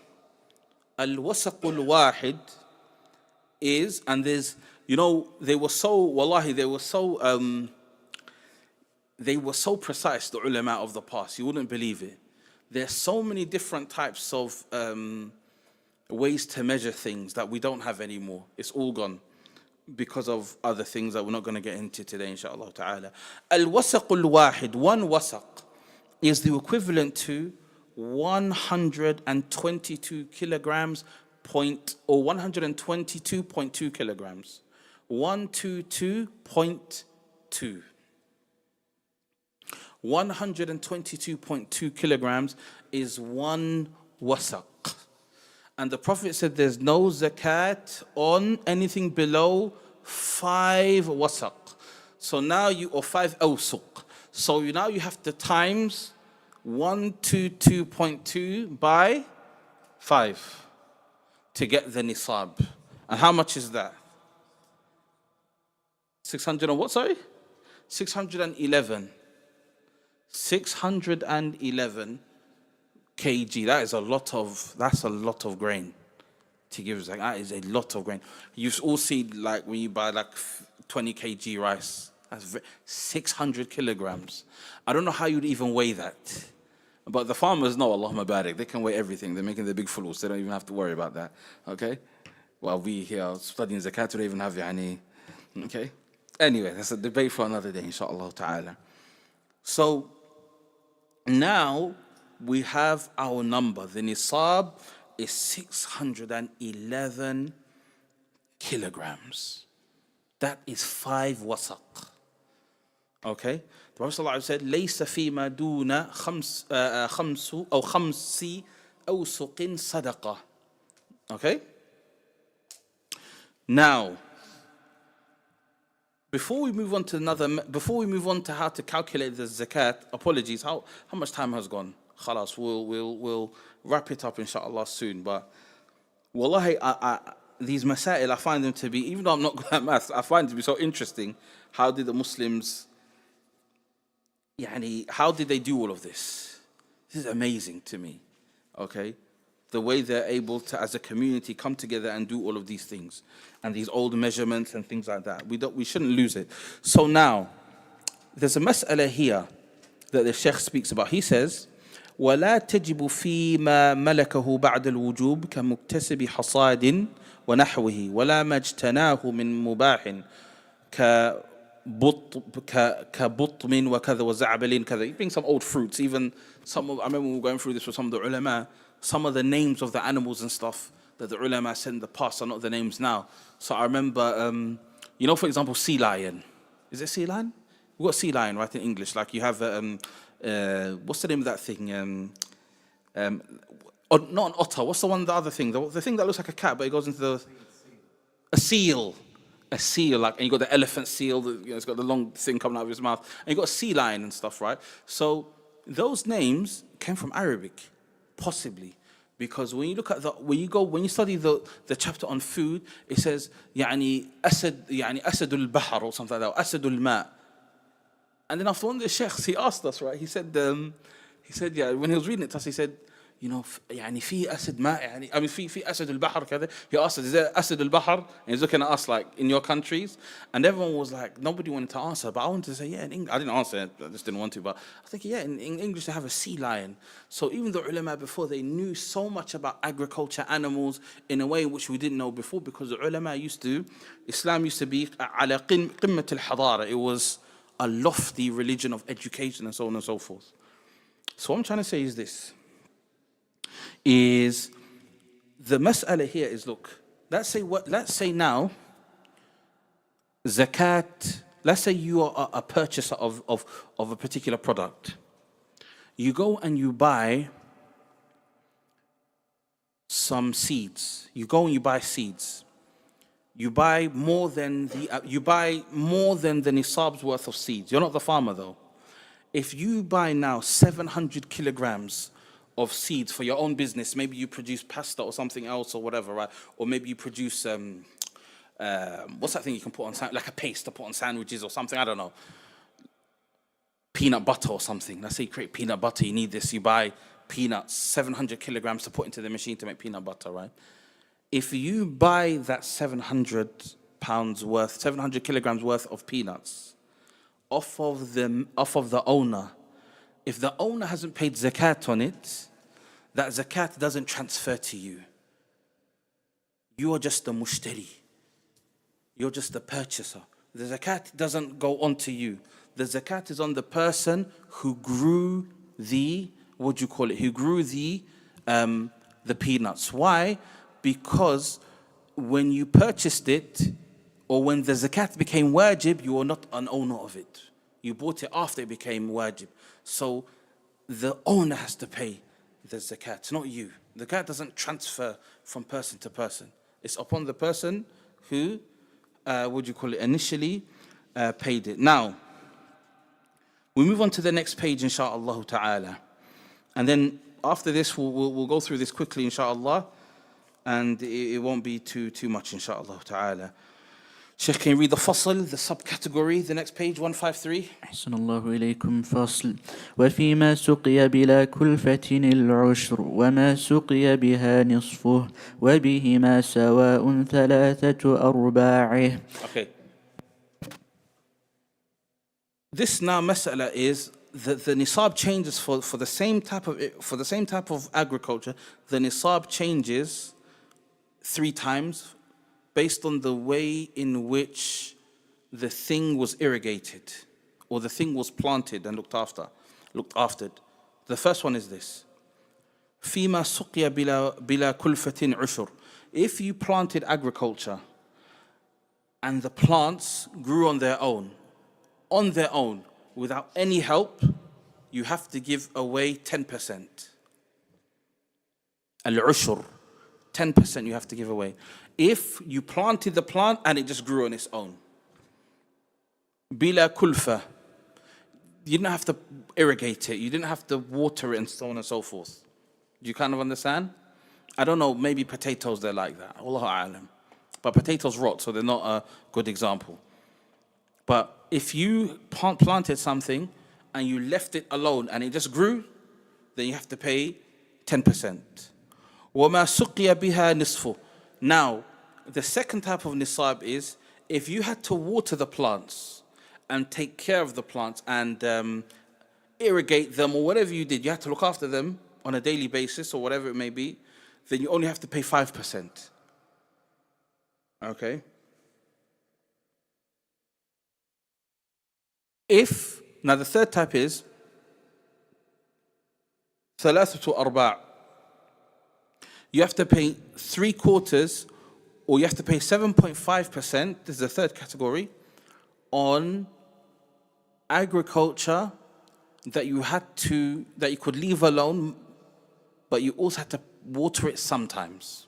al-wasaq al-wahid, is, and there's, they were so precise, the ulama of the past, you wouldn't believe it. There's so many different types of ways to measure things that we don't have anymore. It's all gone because of other things that we're not going to get into today, inshallah ta'ala. Al-wasaq al-wahid, one wasaq, is the equivalent to 122 kilograms or 122.2 kilograms. 122.2. 122.2 kilograms is one wasaq. And the Prophet said there's no zakat on anything below 5 wasaq. So now or 5 awsuq. So now you have to times 122.2 by 5 to get the nisab. And how much is that? 600 and what, sorry? 611. 611 kg. That's a lot of grain to give. That is a lot of grain. You all see like when you buy like 20 kg rice. That's 600 kilograms. I don't know how you'd even weigh that. But the farmers know, Allahumma barik, they can weigh everything. They're making their big fulus. They don't even have to worry about that. Okay? Well, we here studying zakat, we don't even have yani. Okay? Anyway, that's a debate for another day, inshallah ta'ala. So, now we have our number. The nisab is 611 kilograms. That is 5 wasaq. Okay? The Prophet ﷺ said, لَيْسَ فِي مَا دُونَ خَمْسِ أَوْسُقٍ صَدَقَةٍ. Okay? Now, before we move on to how to calculate the zakat, apologies, how much time has gone? Khalas, we'll wrap it up inshallah soon. But wallahi, these masail, I find them to be, even though I'm not good at maths, I find it to be so interesting. How did the Muslims, how did they do all of this? This is amazing to me, okay? The way they're able to, as a community, come together and do all of these things. And these old measurements and things like that. We shouldn't lose it. So now, there's a mas'ala here that the Shaykh speaks about. He says, وَلَا تَجِبُ فِي مَا مَلَكَهُ بَعْدَ الْوُجُوبِ كَمُكْتَسِبِ حَصَادٍ وَنَحْوِهِ وَلَا مَجْتَنَاهُ مِن مُبَاحٍ كَبُطْمٍ وَكَذَا وَزَعْبَلٍ كَذَا. He brings some old fruits. Even I remember we were going through this with some of the ulama. Some of the names of the animals and stuff that the ulama said in the past are not the names now. So I remember, for example, sea lion. Is it sea lion? We've got sea lion, right, in English. Like you have, what's the name of that thing? Not an otter. What's the other thing? The thing that looks like a cat, but it goes into a seal. A seal, and you got the elephant seal, it's got the long thing coming out of his mouth. And you got a sea lion and stuff, right? So those names came from Arabic. Possibly, because when you look at when you study the chapter on food, it says Asad al-Bahr or something like that, Asad al-Ma. And then after one of the sheikhs, he asked us, right? He said, when he was reading it to us, he said, في أسد ماء في أسد البحر كذا. He asked us, is there أسد البحر? And he's looking at us like, in your countries? And everyone was like, nobody wanted to answer. But I wanted to say, yeah, in English. I didn't answer, I just didn't want to. But I think, yeah, in English they have a sea lion. So even the ulama before, they knew so much about agriculture, animals, in a way which we didn't know before, because the ulama Islam used to be على قمة الحضارة. It was a lofty religion of education and so on and so forth. So what I'm trying to say is this. Is the mas'ala here is, look, let's say now zakat, let's say you are a purchaser of a particular product. You go and you buy some seeds. You go and you buy seeds. You buy more than the nisab's worth of seeds. You're not the farmer though. If you buy now 700 kilograms of seeds for your own business, maybe you produce pasta or something else or whatever, right? Or maybe you produce what's that thing you can put on, like a paste to put on sandwiches or something, I don't know, peanut butter or something. Let's say you create peanut butter, you need this, you buy peanuts, 700 kilograms to put into the machine to make peanut butter, right? If you buy that 700 kilograms worth of peanuts off of the owner, if the owner hasn't paid zakat on it, that zakat doesn't transfer to you. You are just a mushtari. You're just a purchaser. The zakat doesn't go on to you. The zakat is on the person who grew the peanuts. Why? Because when you purchased it, or when the zakat became wajib, you are not an owner of it. You bought it after it became wajib. So the owner has to pay the zakat, not you. The zakat doesn't transfer from person to person. It's upon the person who, initially paid it. Now, we move on to the next page, insha'Allah ta'ala. And then after this, we'll go through this quickly, insha'Allah. And it won't be too much, insha'Allah ta'ala. Shaykh, can you read the fasl, the subcategory, the next page, 153? أحسن الله إليكم. فصل: وفيما سقي بلا كلفة العشر وما سقي بها نصفه وبهما سواء ثلاثة أرباعه. Okay. This now mas'ala is that the nisab changes for the same type of agriculture. The nisab changes 3 times. Based on the way in which the thing was irrigated or the thing was planted and looked after. The first one is this. فيما سقي بلا كلفة عشر. If you planted agriculture and the plants grew on their own, without any help, you have to give away 10%. Al-ushur. 10% you have to give away. If you planted the plant and it just grew on its own. Bila kulfa. You didn't have to irrigate it. You didn't have to water it and so on and so forth. Do you kind of understand? I don't know, maybe potatoes, they're like that. Allahu a'lam. But potatoes rot, so they're not a good example. But if you planted something and you left it alone and it just grew, then you have to pay 10%. وَمَا سُقِيَ بِهَا نِصْفُ. Now, the second type of nisab is if you had to water the plants and take care of the plants and irrigate them or whatever you did, you had to look after them on a daily basis or whatever it may be, then you only have to pay 5%. Okay? Now the third type is ثلاثة أرباع. You have to pay 3/4 or you have to pay 7.5%, this is the third category, on agriculture that you could leave alone, but you also had to water it sometimes.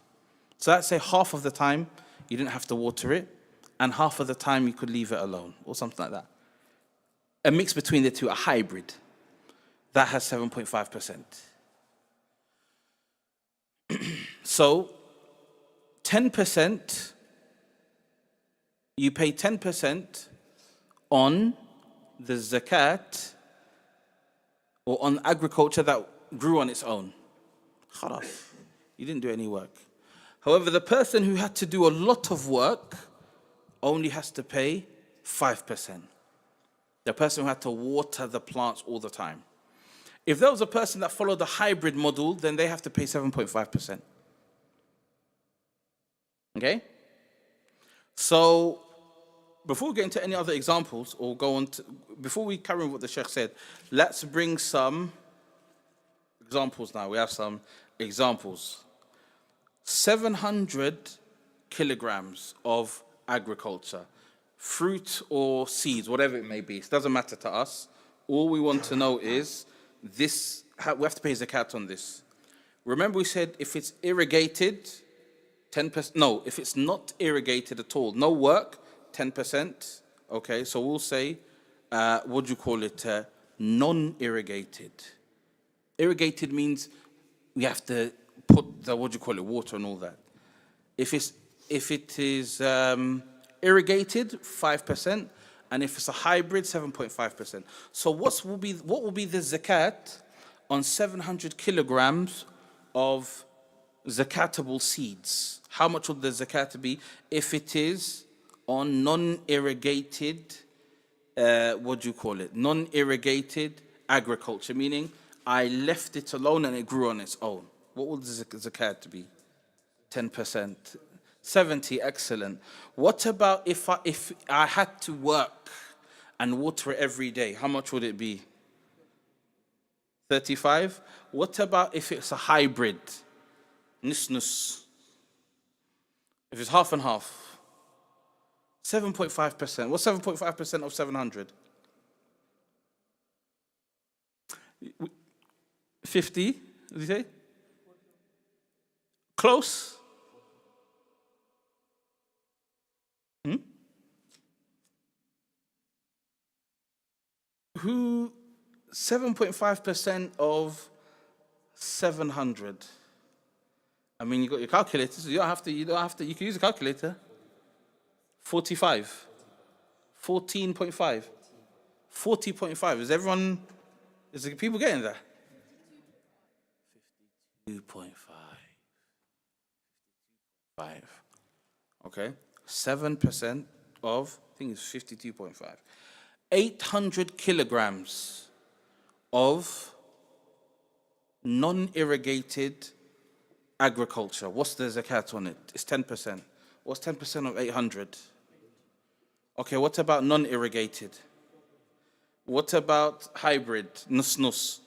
So let's say half of the time you didn't have to water it, and half of the time you could leave it alone, or something like that. A mix between the two, a hybrid, that has 7.5%. So 10%, you pay 10% on the zakat or on agriculture that grew on its own. Khalas, you didn't do any work. However, the person who had to do a lot of work only has to pay 5%. The person who had to water the plants all the time. If there was a person that followed the hybrid model, then they have to pay 7.5%. Okay? So, before we get into any other examples, or before we carry on what the Shaykh said, let's bring some examples now. We have some examples. 700 kilograms of agriculture, fruit or seeds, whatever it may be. It doesn't matter to us. All we want to know is this, we have to pay zakat on this. Remember we said if it's irrigated, 10%, no, if it's not irrigated at all, no work, 10%. Okay, so we'll say, what do you call it? Non-irrigated. Irrigated means we have to put the, what do you call it, water and all that. If it is irrigated, 5%, and if it's a hybrid, 7.5%. So what will be the zakat on 700 kilograms of zakatable seeds? How much would the zakat be if it is on non-irrigated, what do you call it? Non-irrigated agriculture, meaning I left it alone and it grew on its own. What would the zakat be? 10%. 70, excellent. What about if I had to work and water it every day? How much would it be? 35. What about if it's a hybrid? Nus. If it's half and half. 7.5%. What's 7.5% of 700? 50, did you say? Close? 7.5% of 700? I mean, you got your calculator, so you don't have to, you can use a calculator. 45. 14.5. 40.5. Is the people getting that? 52.5. 5. Okay. 7% of, I think it's 52.5. 800 kilograms of non-irrigated agriculture. What's the zakat on it? It's 10%. What's 10% of 800? Okay, what about non-irrigated? What about hybrid? Nus.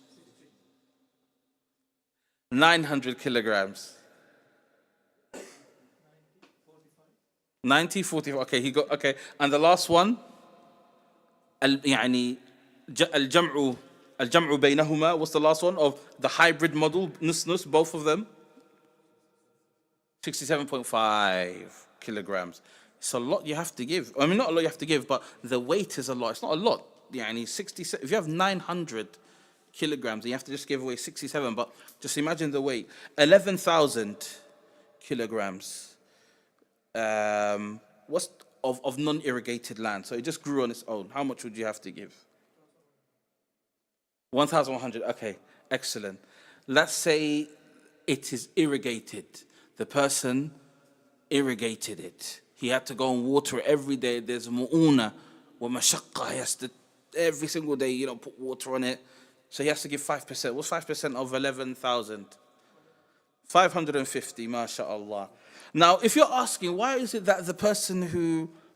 900 kilograms. 90, 45. Okay. And the last one? يعني الجمع بينهما. What's the last one of the hybrid model? Nus, both of them. 67.5 kilograms. It's a lot you have to give. I mean, not a lot you have to give, but the weight is a lot. It's not a lot. Yani 67, if you have 900 kilograms, then you have to just give away 67. But just imagine the weight. 11,000 kilograms. What's of non-irrigated land? So it just grew on its own. How much would you have to give? 1,100. Okay, excellent. Let's say it is irrigated. The person irrigated it. He had to go and water it every day. There's mu'una wa mashaqqa. He has to, every single day, put water on it. So he has to give 5%. What's 5% of 11,000? 550, mashallah. Now, if you're asking, why is it that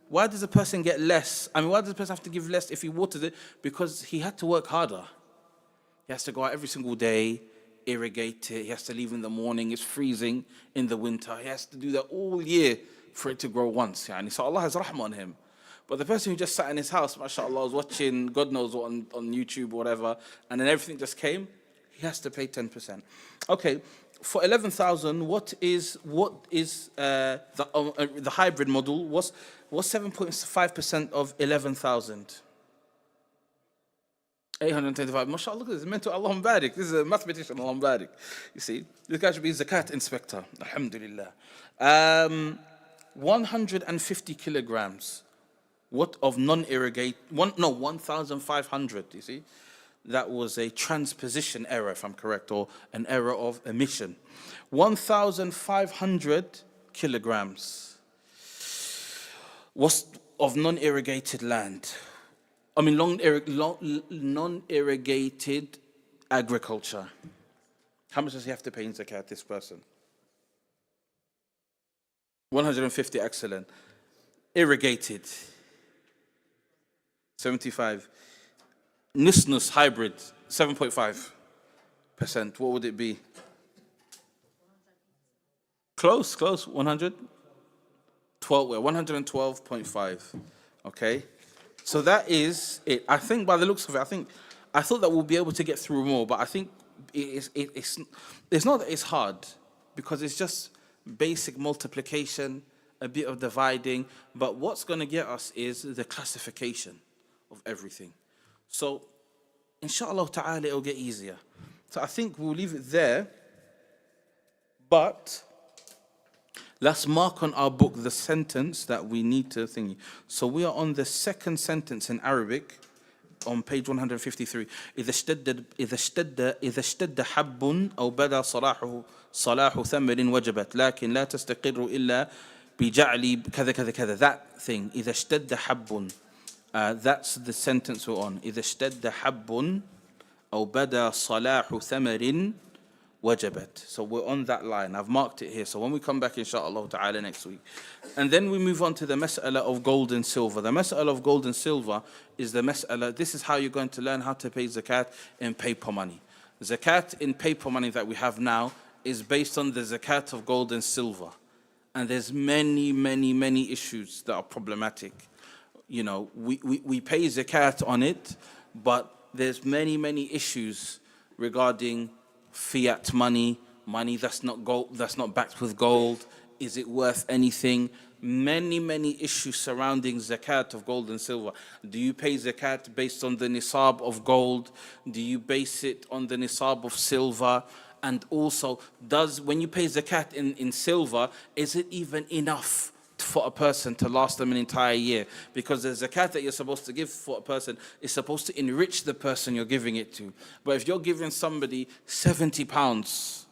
why does the person get less? I mean, why does the person have to give less if he waters it? Because he had to work harder. He has to go out every single day, irrigate it. He has to leave in the morning. It's freezing in the winter. He has to do that all year for it to grow once. Yani. So Allah has rahmah on him. But the person who just sat in his house, mashallah, was watching God knows what on YouTube or whatever, and then everything just came, he has to pay 10%. Okay, for 11,000, what is the hybrid model? What's 7.5% of 11,000? 825. MashaAllah, look at this. Mental Allah Mubarak. This is a mathematician, Allah Mubarak. You see, this guy should be Zakat inspector. Alhamdulillah. 150 kilograms. What of non-irrigate? 1,500. You see, that was a transposition error, if I'm correct, or an error of omission. 1,500 kilograms. What's of non-irrigated land? I mean, non-irrigated agriculture. How much does he have to pay in zakat, this person? 150, excellent. Irrigated, 75. Nisnus hybrid, 7.5%. What would it be? Close, 100? 112.5. Okay. So that is it. I think by the looks of it, I thought that we'll be able to get through more, but I think it's not that it's hard, because it's just basic multiplication, a bit of dividing, but what's going to get us is the classification of everything. So inshallah ta'ala it'll get easier. So I think we'll leave it there, but let's mark on our book the sentence that we need to think. So we are on the second sentence in Arabic on page 153. إذا اشتد حب أو بدا صلاح ثمر وجبت لكن لا تستقر إلا بجعل كذا كذا كذا. That thing. إذا اشتد حب. That's the sentence we're on. إذا اشتد حب أو بدا صلاح ثمر wajabat. So we're on that line. I've marked it here. So when we come back, inshallah ta'ala, next week. And then we move on to the mas'ala of gold and silver. The mas'ala of gold and silver is the mas'ala. This is how you're going to learn how to pay zakat in paper money. Zakat in paper money that we have now is based on the zakat of gold and silver. And there's many, many, many issues that are problematic. We pay zakat on it, but there's many, many issues regarding fiat money that's not gold, that's not backed with gold. Is it worth anything? Many, many issues surrounding zakat of gold and silver. Do you pay zakat based on the nisab of gold? Do you base it on the nisab of silver? And also, when you pay zakat in silver, is it even enough for a person to last them an entire year? Because the zakat that you're supposed to give for a person is supposed to enrich the person you're giving it to. But if you're giving somebody 70 pounds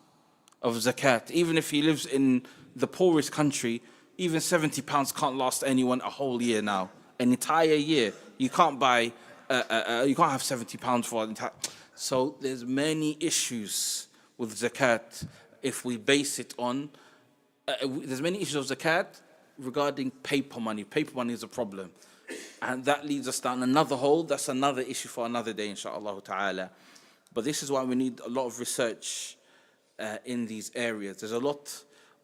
of zakat, even if he lives in the poorest country, even 70 pounds can't last anyone a whole year now. An entire year. You can't buy, you can't have 70 pounds for an entire... So there's many issues with zakat if we base it on... there's many issues of zakat regarding paper money. Paper money is a problem. And that leads us down another hole. That's another issue for another day, inshallah ta'ala. But this is why we need a lot of research in these areas. There's a lot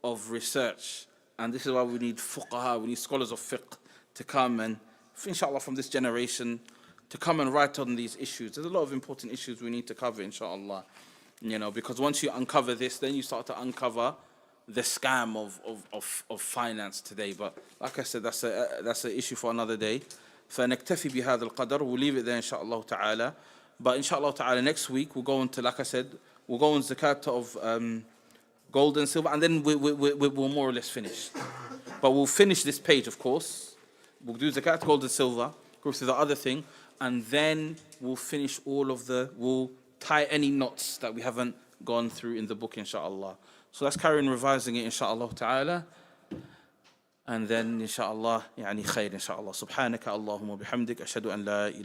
of research. And this is why we need fuqaha, we need scholars of fiqh to come and, inshallah, from this generation, to come and write on these issues. There's a lot of important issues we need to cover, inshallah. Because once you uncover this, then you start to uncover the scam of finance today. But like I said, that's an issue for another day. فنكتفي بهذا القدر. We'll leave it there inshallah ta'ala. But inshallah ta'ala next week we'll go into, like I said, we'll go on zakat of gold and silver, and then we'll more or less finish. But we'll finish this page, of course. We'll do zakat, gold and silver, go through the other thing, and then we'll finish we'll tie any knots that we haven't gone through in the book, inshallah. So let's carry on revising it, inshallah ta'ala. And then, inshallah, يعني خير, inshallah. سبحانك اللهم وبحمدك أشهد أن لا إله